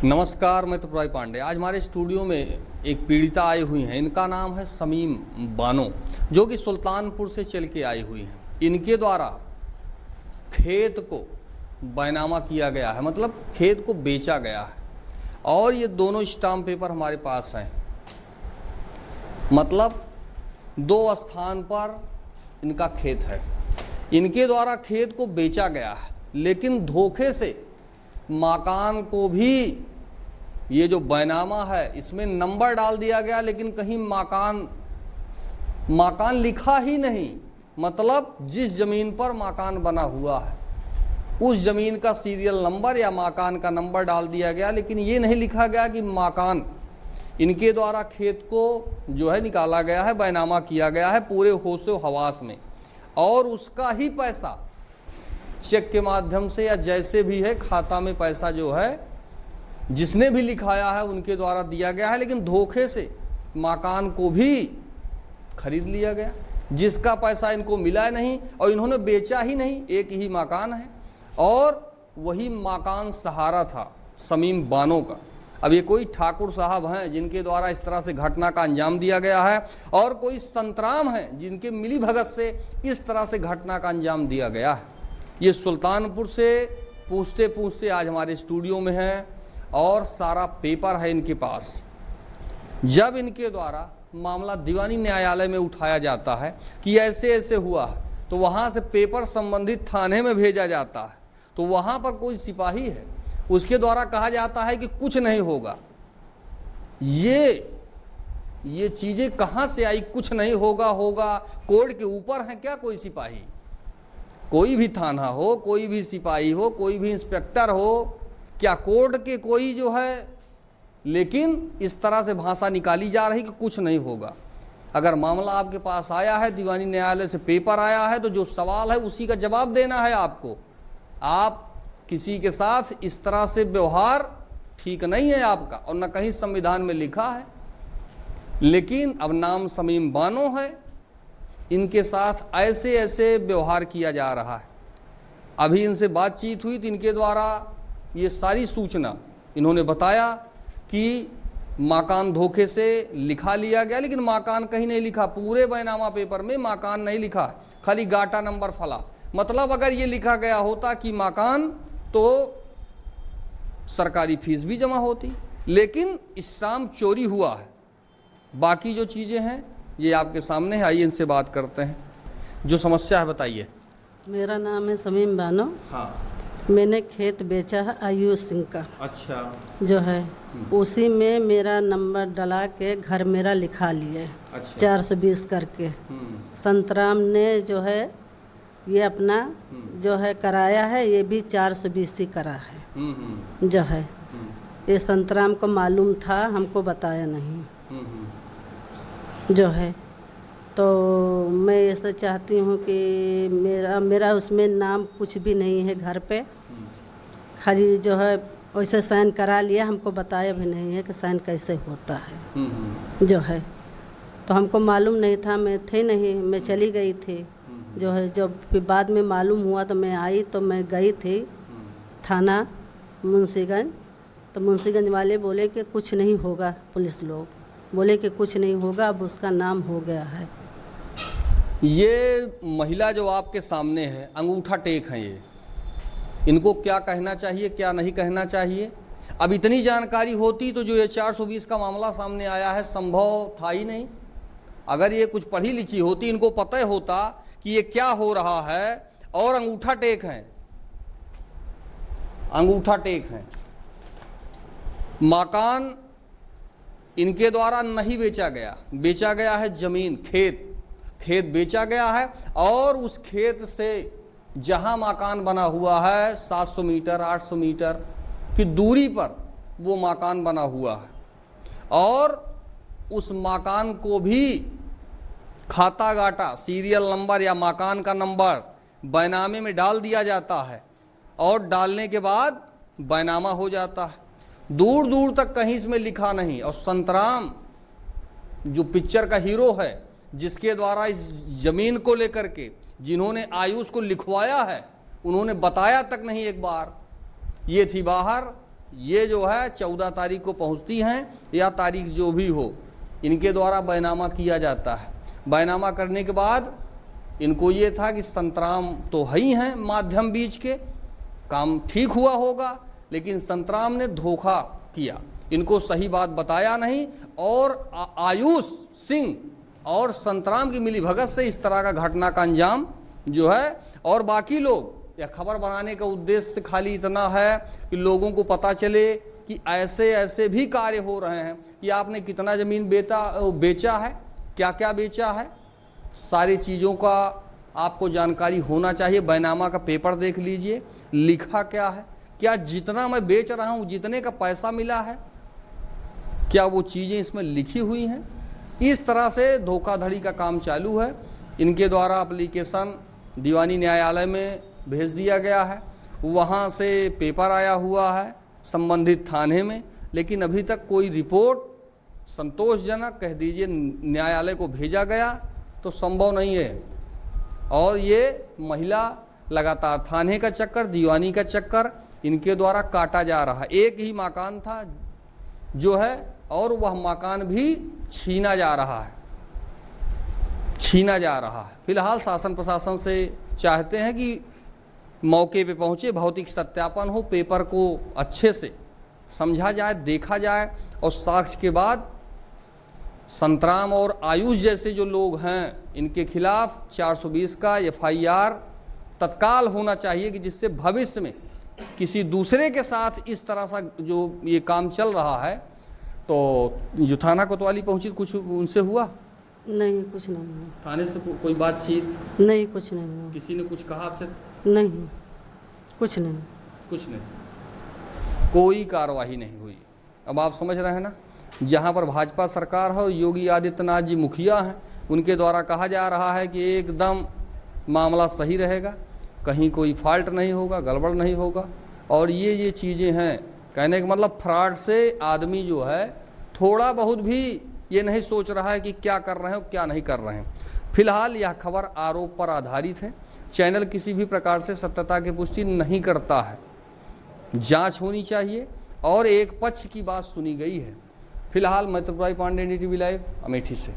नमस्कार, मैं त्रिपुरारी पांडे। आज हमारे स्टूडियो में एक पीड़िता आई हुई हैं। इनका नाम है शमीम बानो, जो कि सुल्तानपुर से चल के आई हुई हैं। इनके द्वारा खेत को बैनामा किया गया है, मतलब खेत को बेचा गया है। और ये दोनों स्टाम्प पेपर हमारे पास हैं, मतलब दो स्थान पर इनका खेत है। इनके द्वारा खेत को बेचा गया है, लेकिन धोखे से मकान को भी, ये जो बैनामा है इसमें नंबर डाल दिया गया, लेकिन कहीं मकान लिखा ही नहीं। मतलब जिस जमीन पर मकान बना हुआ है उस जमीन का सीरियल नंबर या मकान का नंबर डाल दिया गया, लेकिन ये नहीं लिखा गया कि मकान। इनके द्वारा खेत को जो है निकाला गया है, बैनामा किया गया है पूरे होशो हवास में, और उसका ही पैसा चेक के माध्यम से या जैसे भी है खाता में पैसा जो है जिसने भी लिखाया है उनके द्वारा दिया गया है। लेकिन धोखे से मकान को भी खरीद लिया गया, जिसका पैसा इनको मिला नहीं और इन्होंने बेचा ही नहीं। एक ही मकान है और वही मकान सहारा था शमीम बानो का। अब ये कोई ठाकुर साहब हैं जिनके द्वारा इस तरह से घटना का अंजाम दिया गया है, और कोई संतराम हैं जिनके मिली भगत से इस तरह से घटना का अंजाम दिया गया है। ये सुल्तानपुर से पूछते पूछते आज हमारे स्टूडियो में है और सारा पेपर है इनके पास। जब इनके द्वारा मामला दीवानी न्यायालय में उठाया जाता है कि ऐसे ऐसे हुआ है, तो वहाँ से पेपर संबंधित थाने में भेजा जाता है। तो वहाँ पर कोई सिपाही है, उसके द्वारा कहा जाता है कि कुछ नहीं होगा। ये चीज़ें कहाँ से आई? कुछ नहीं होगा कोर्ट के ऊपर है क्या कोई सिपाही? कोई भी थाना हो, कोई भी सिपाही हो, कोई भी इंस्पेक्टर हो, क्या कोर्ट के कोई जो है? लेकिन इस तरह से भाषा निकाली जा रही कि कुछ नहीं होगा। अगर मामला आपके पास आया है, दीवानी न्यायालय से पेपर आया है, तो जो सवाल है उसी का जवाब देना है आपको। आप किसी के साथ इस तरह से व्यवहार ठीक नहीं है आपका, और न कहीं संविधान में लिखा है। लेकिन अब नाम शमीम बानो है, इनके साथ ऐसे ऐसे व्यवहार किया जा रहा है। अभी इनसे बातचीत हुई तो इनके द्वारा ये सारी सूचना इन्होंने बताया कि मकान धोखे से लिखा लिया गया, लेकिन मकान कहीं नहीं लिखा। पूरे बैनामा पेपर में मकान नहीं लिखा, खाली गाटा नंबर फला। मतलब अगर ये लिखा गया होता कि मकान, तो सरकारी फीस भी जमा होती। लेकिन स्टाम्प चोरी हुआ है। बाकी जो चीज़ें हैं ये आपके सामने है। आइए इनसे बात करते हैं। जो समस्या है बताइए। मेरा नाम है शमीम बानो। हाँ। मैंने खेत बेचा है आयुष सिंह का। अच्छा। जो है उसी में मेरा नंबर डला के घर मेरा लिखा लिए। अच्छा। 420 करके संतराम ने जो है ये अपना जो है कराया है, ये भी 420 ही करा है। जो है ये संतराम को मालूम था, हमको बताया नहीं। जो है तो मैं ऐसा चाहती हूँ कि मेरा उसमें नाम कुछ भी नहीं है घर पे। खाली जो है वैसे साइन करा लिया, हमको बताया भी नहीं है कि साइन कैसे होता है। जो है तो हमको मालूम नहीं था, मैं थे नहीं, मैं चली गई थी। जो है जब फिर बाद में मालूम हुआ तो मैं आई, तो मैं गई थी थाना मुंशीगंज। तो मुंशीगंज वाले बोले कि कुछ नहीं होगा, पुलिस लोग बोले कि कुछ नहीं होगा, अब उसका नाम हो गया है। ये महिला जो आपके सामने है, अंगूठा टेक है ये, इनको क्या कहना चाहिए, क्या नहीं कहना चाहिए? अब इतनी जानकारी होती तो जो ये 420 का मामला सामने आया है संभव था ही नहीं। अगर ये कुछ पढ़ी लिखी होती, इनको पता होता कि ये क्या हो रहा है, और अंगूठा टेक है, अंगूठा टेक है। मकान इनके द्वारा नहीं बेचा गया, बेचा गया है जमीन, खेत बेचा गया है। और उस खेत से जहां मकान बना हुआ है 700 मीटर 800 मीटर की दूरी पर वो मकान बना हुआ है, और उस मकान को भी खाता गाटा सीरियल नंबर या मकान का नंबर बैनामे में डाल दिया जाता है, और डालने के बाद बैनामा हो जाता है। दूर दूर तक कहीं इसमें लिखा नहीं। और संतराम जो पिक्चर का हीरो है, जिसके द्वारा इस जमीन को लेकर के जिन्होंने आयुष को लिखवाया है, उन्होंने बताया तक नहीं एक बार। ये थी बाहर, ये जो है 14 तारीख को पहुंचती हैं या तारीख जो भी हो, इनके द्वारा बैनामा किया जाता है। बैनामा करने के बाद इनको ये था कि संतराम तो है ही हैं माध्यम बीज के, काम ठीक हुआ होगा, लेकिन संतराम ने धोखा किया, इनको सही बात बताया नहीं, और आयुष सिंह और संतराम की मिलीभगत से इस तरह का घटना का अंजाम जो है। और बाकी लोग, यह खबर बनाने का उद्देश्य खाली इतना है कि लोगों को पता चले कि ऐसे ऐसे भी कार्य हो रहे हैं कि आपने कितना ज़मीन बेचा है, क्या क्या बेचा है, सारी चीज़ों का आपको जानकारी होना चाहिए। बैनामा का पेपर देख लीजिए, लिखा क्या है, क्या जितना मैं बेच रहा हूँ जितने का पैसा मिला है, क्या वो चीज़ें इसमें लिखी हुई हैं। इस तरह से धोखाधड़ी का काम चालू है। इनके द्वारा एप्लीकेशन दीवानी न्यायालय में भेज दिया गया है, वहाँ से पेपर आया हुआ है संबंधित थाने में, लेकिन अभी तक कोई रिपोर्ट संतोषजनक कह दीजिए न्यायालय को भेजा गया तो संभव नहीं है। और ये महिला लगातार थाने का चक्कर, दीवानी का चक्कर इनके द्वारा काटा जा रहा है। एक ही मकान था जो है, और वह मकान भी छीना जा रहा है, छीना जा रहा है। फिलहाल शासन प्रशासन से चाहते हैं कि मौके पे पहुँचे, भौतिक सत्यापन हो, पेपर को अच्छे से समझा जाए, देखा जाए, और साक्ष्य के बाद संतराम और आयुष जैसे जो लोग हैं इनके खिलाफ 420 का FIR तत्काल होना चाहिए, कि जिससे भविष्य में किसी दूसरे के साथ इस तरह सा जो ये काम चल रहा है। तो जो थाना कोतवाली पहुंची, कुछ उनसे हुआ? नहीं, कुछ नहीं हुआ। थाने से कोई बातचीत? नहीं, कुछ नहीं हुआ। किसी ने कुछ कहा आपसे? नहीं, कुछ नहीं, कुछ नहीं, कोई कार्रवाई नहीं हुई। अब आप समझ रहे हैं ना, जहाँ पर भाजपा सरकार है और योगी आदित्यनाथ जी मुखिया हैं, उनके द्वारा कहा जा रहा है कि एकदम मामला सही रहेगा, कहीं कोई फॉल्ट नहीं होगा, गड़बड़ नहीं होगा। और ये चीज़ें हैं, कहने का मतलब फ्रॉड से आदमी जो है थोड़ा बहुत भी ये नहीं सोच रहा है कि क्या कर रहे हैं और क्या नहीं कर रहे हैं। फिलहाल यह खबर आरोप पर आधारित है। चैनल किसी भी प्रकार से सत्यता की पुष्टि नहीं करता है। जांच होनी चाहिए और एक पक्ष की बात सुनी गई है। फिलहाल मैं त्रिपुरारी पांडे, NDTV लाइव, अमेठी से।